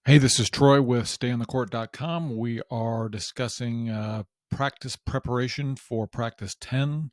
Hey, this is Troy with stayonthecourt.com. We are discussing practice preparation for practice 10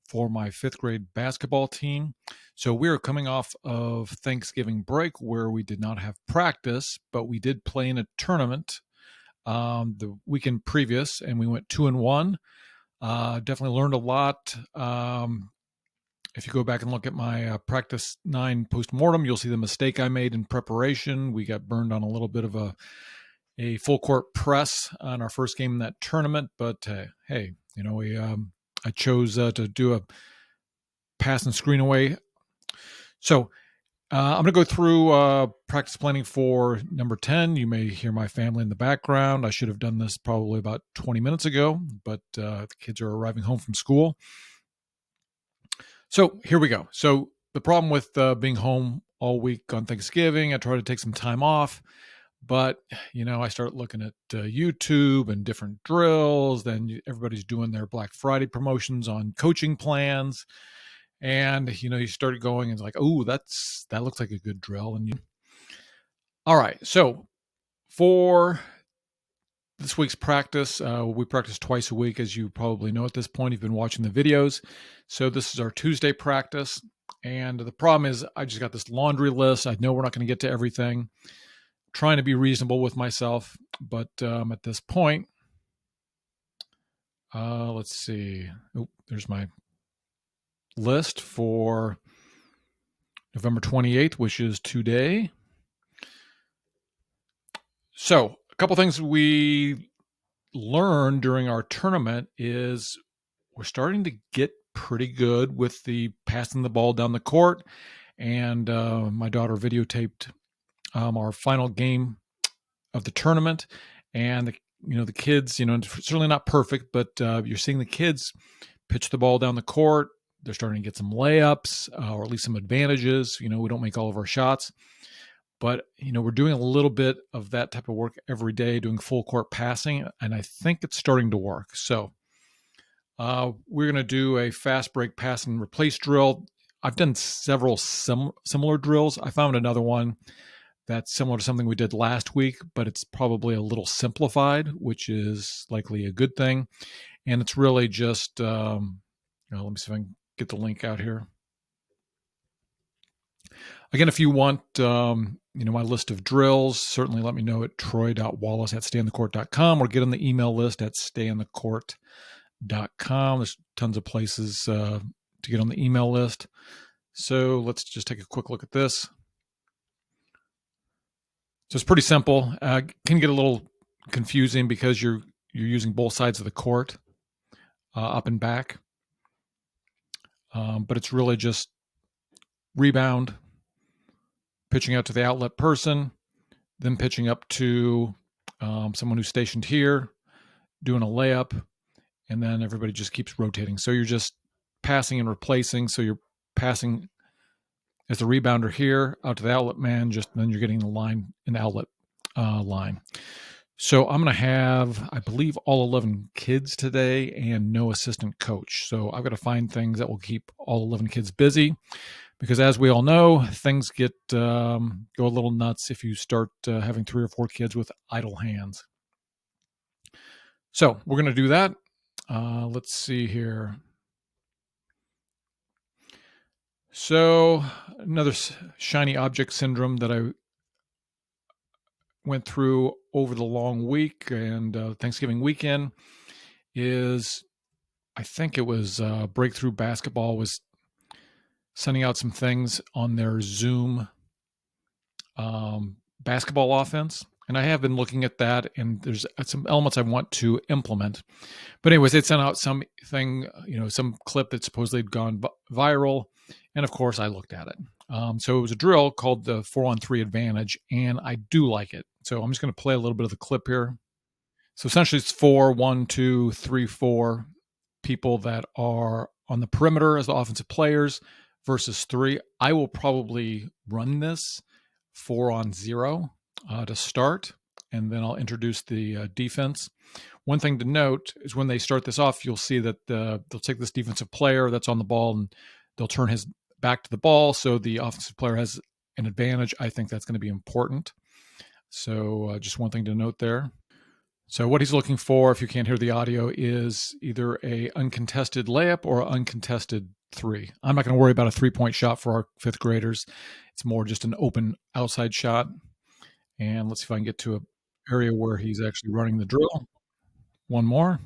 for my fifth grade basketball team. So we are coming off of Thanksgiving break where we did not have practice, but we did play in a tournament the weekend previous, and we went 2-1. Definitely learned a lot. If you go back and look at my practice 9 post-mortem, you'll see the mistake I made in preparation. We got burned on a little bit of a full court press on our first game in that tournament, but hey, I chose to do a pass and screen away. So I'm going to go through practice planning for number 10. You may hear my family in the background. I should have done this probably about 20 minutes ago, but the kids are arriving home from school. So here we go. So the problem with being home all week on Thanksgiving, I try to take some time off, but I start looking at YouTube and different drills. Then everybody's doing their Black Friday promotions on coaching plans, and you started going and it's like, oh, that looks like a good drill. And all right, so for this week's practice, we practice twice a week, as you probably know at this point. You've been watching the videos. So this is our Tuesday practice. And the problem is I just got this laundry list. I know we're not going to get to everything. I'm trying to be reasonable with myself. But at this point, let's see. Oh, there's my list for November 28th, which is today. So a couple things we learned during our tournament is we're starting to get pretty good with the passing the ball down the court. And my daughter videotaped our final game of the tournament. And the kids, certainly not perfect, but you're seeing the kids pitch the ball down the court. They're starting to get some layups or at least some advantages. We don't make all of our shots. But, we're doing a little bit of that type of work every day, doing full court passing, and I think it's starting to work. So we're going to do a fast break pass and replace drill. I've done several similar drills. I found another one that's similar to something we did last week, but it's probably a little simplified, which is likely a good thing. And it's really just, let me see if I can get the link out here. Again, if you want, my list of drills, certainly let me know at troy.wallace@stayonthecourt.com or get on the email list at stayonthecourt.com. There's tons of places to get on the email list. So let's just take a quick look at this. So it's pretty simple. Can get a little confusing because you're using both sides of the court, up and back. But it's really just rebound, pitching out to the outlet person, then pitching up to someone who's stationed here, doing a layup, and then everybody just keeps rotating. So you're just passing and replacing. So you're passing as the rebounder here out to the outlet man, just then you're getting the line in the outlet line. So I'm going to have, I believe, all 11 kids today and no assistant coach. So I've got to find things that will keep all 11 kids busy. Because as we all know, things go a little nuts if you start having 3 or 4 kids with idle hands. So we're going to do that. Let's see here. So another shiny object syndrome that I went through over the long week and Thanksgiving weekend is, I think it was Breakthrough Basketball was sending out some things on their Zoom basketball offense. And I have been looking at that, and there's some elements I want to implement. But anyways, they sent out something, some clip that supposedly had gone viral. And of course, I looked at it. So it was a drill called the 4-on-3 advantage, and I do like it. So I'm just going to play a little bit of the clip here. So essentially it's 4, 1, 2, 3, 4 people that are on the perimeter as the offensive players versus 3. I will probably run this 4-on-0 to start, and then I'll introduce the defense. One thing to note is when they start this off, you'll see that they'll take this defensive player that's on the ball and they'll turn his back to the ball, so the offensive player has an advantage. I think that's going to be important. So just one thing to note there. So what he's looking for, if you can't hear the audio, is either a uncontested layup or uncontested three. I'm not going to worry about a 3-point shot for our fifth graders. It's more just an open outside shot. And let's see if I can get to an area where he's actually running the drill. One more.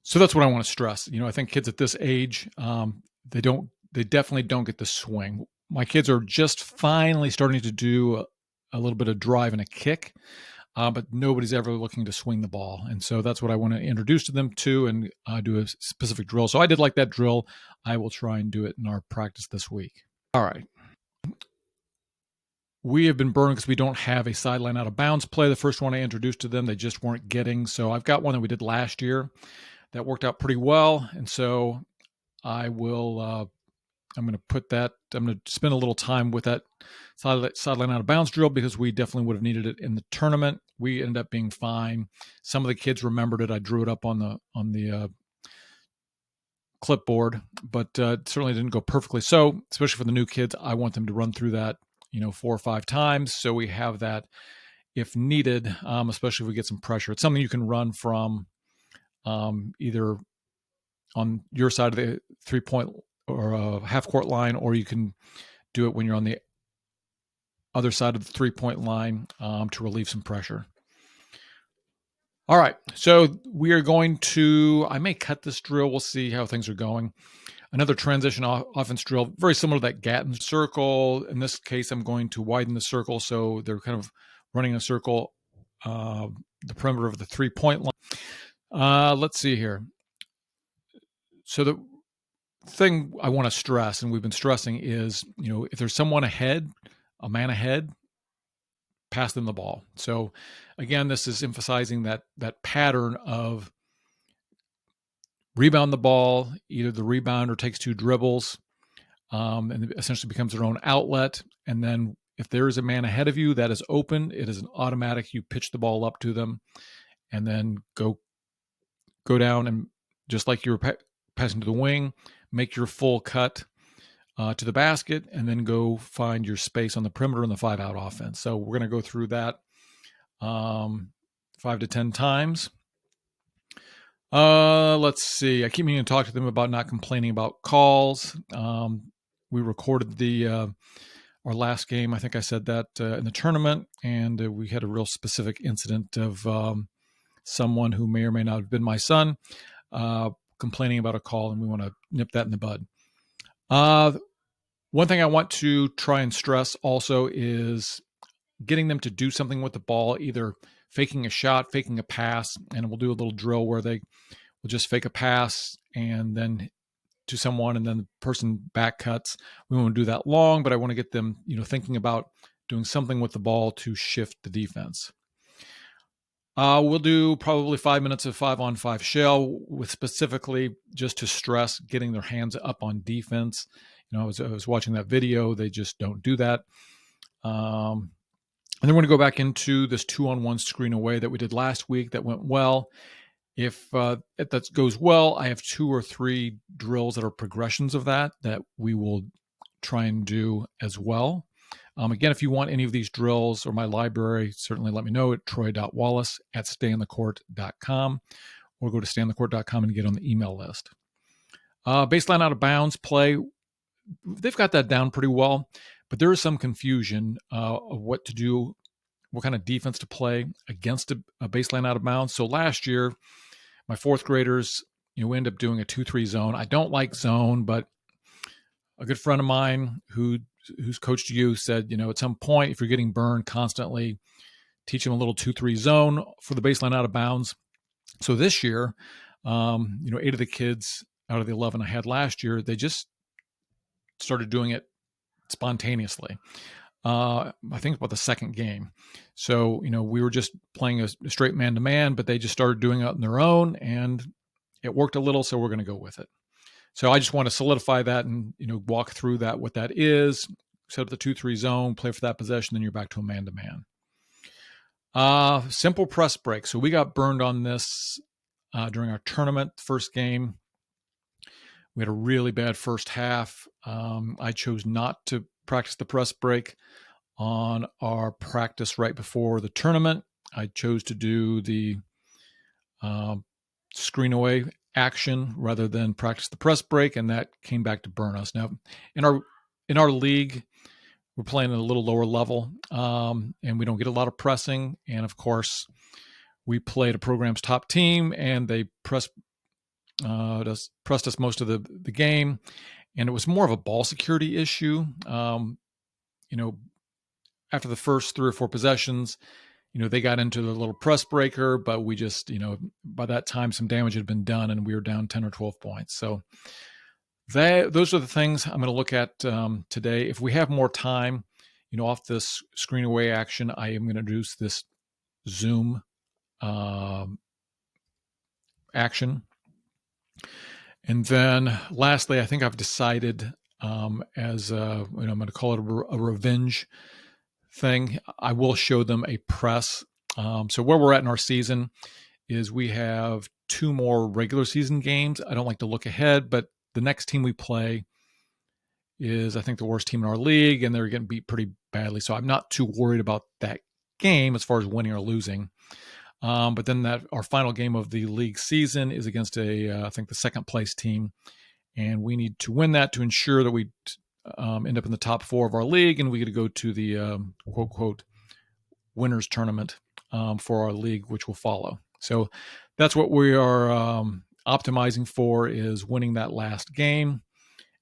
So that's what I want to stress. I think kids at this age, they definitely don't get the swing. My kids are just finally starting to do a little bit of drive and a kick, but nobody's ever looking to swing the ball. And so that's what I want to introduce to them to and do a specific drill. So I did like that drill. I will try and do it in our practice this week. All right. We have been burned because we don't have a sideline out of bounds play. The first one I introduced to them, they just weren't getting. So I've got one that we did last year that worked out pretty well. And so I will, I'm going to put that, I'm going to spend a little time with that sideline out of bounds drill because we definitely would have needed it in the tournament. We ended up being fine. Some of the kids remembered it. I drew it up on the clipboard, but it certainly didn't go perfectly. So, especially for the new kids, I want them to run through that, 4 or 5 times. So we have that if needed, especially if we get some pressure. It's something you can run from either on your side of the 3-point or half court line, or you can do it when you're on the other side of the 3-point line to relieve some pressure. All right, so we are going to, I may cut this drill. We'll see how things are going. Another transition offense drill, very similar to that Gatton circle. In this case, I'm going to widen the circle, so they're kind of running a circle, the perimeter of the 3-point line. Let's see here. So the thing I want to stress, and we've been stressing, is, if there's someone ahead, a man ahead, pass them the ball. So again, this is emphasizing that pattern of rebound the ball, either the rebounder takes 2 dribbles, and it essentially becomes their own outlet. And then if there is a man ahead of you that is open, it is an automatic. You pitch the ball up to them and then go down, and just like you were passing to the wing, make your full cut to the basket, and then go find your space on the perimeter in the 5-out offense. So we're going to go through that 5 to 10 times. Let's see. I keep meaning to talk to them about not complaining about calls. We recorded our last game. I think I said that in the tournament, and we had a real specific incident of someone who may or may not have been my son complaining about a call, and we want to nip that in the bud. One thing I want to try and stress also is getting them to do something with the ball, either faking a shot, faking a pass, and we'll do a little drill where they will just fake a pass and then to someone, and then the person back cuts. We won't do that long, but I want to get them, thinking about doing something with the ball to shift the defense. We'll do probably 5 minutes of 5-on-5 shell, with specifically just to stress getting their hands up on defense. I was watching that video. They just don't do that. And then we're going to go back into this 2-on-1 screen away that we did last week that went well. If that goes well, I have 2 or 3 drills that are progressions of that we will try and do as well. Again, if you want any of these drills or my library, certainly let me know at troy.wallace@stayinthecourt.com, or go to stayinthecourt.com and get on the email list. Baseline out of bounds play, they've got that down pretty well, but there is some confusion of what to do, what kind of defense to play against a baseline out of bounds. So last year, my 4th graders, we end up doing a 2-3 zone. I don't like zone, but a good friend of mine who's coached you said, at some point, if you're getting burned constantly, teach them a little 2-3 zone for the baseline out of bounds. So this year, 8 of the kids out of the 11 I had last year, they just started doing it spontaneously. I think about the second game. So, we were just playing a straight man-to-man, but they just started doing it on their own, and it worked a little, so we're going to go with it. So I just want to solidify that and, walk through that, what that is, set up the 2-3 zone, play for that possession, then you're back to a man-to-man. Simple press break. So we got burned on this during our tournament, first game. We had a really bad first half. I chose not to practice the press break on our practice right before the tournament. I chose to do the screen away action rather than practice the press break, and that came back to burn us. Now, in our league, we're playing at a little lower level, and we don't get a lot of pressing. And of course, we played a program's top team, and they pressed us most of the game, and it was more of a ball security issue. After the first 3 or 4 possessions, they got into the little press breaker, but we just, by that time, some damage had been done, and we were down 10 or 12 points. So those are the things I'm going to look at today. If we have more time, off this screen away action, I am going to introduce this zoom action. And then lastly, I think I've decided I'm going to call it a revenge thing. I will show them a press. So where we're at in our season is we have 2 more regular season games. I don't like to look ahead, but the next team we play is, I think, the worst team in our league, and they're getting beat pretty badly. So I'm not too worried about that game as far as winning or losing. But then our final game of the league season is against I think the second place team, and we need to win that to ensure that we end up in the top 4 of our league, and we get to go to the quote quote winners tournament for our league, which will follow. So that's what we are optimizing for, is winning that last game,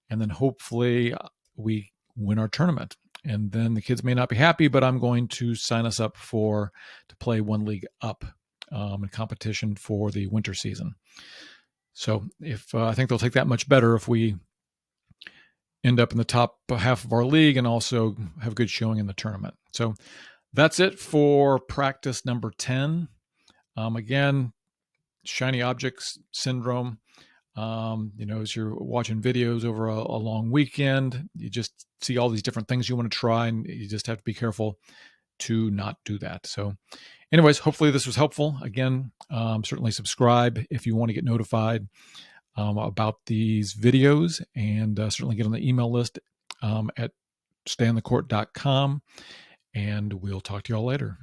and then hopefully we win our tournament. And then the kids may not be happy, but I'm going to sign us up to play 1 league up in competition for the winter season. So I think they'll take that much better if we end up in the top half of our league and also have good showing in the tournament. So that's it for practice number 10. Again, shiny objects syndrome. As you're watching videos over a long weekend, you just see all these different things you want to try, and you just have to be careful to not do that. So anyways, hopefully this was helpful. Again, certainly subscribe if you want to get notified about these videos, and certainly get on the email list at stayonthecourt.com, and we'll talk to you all later.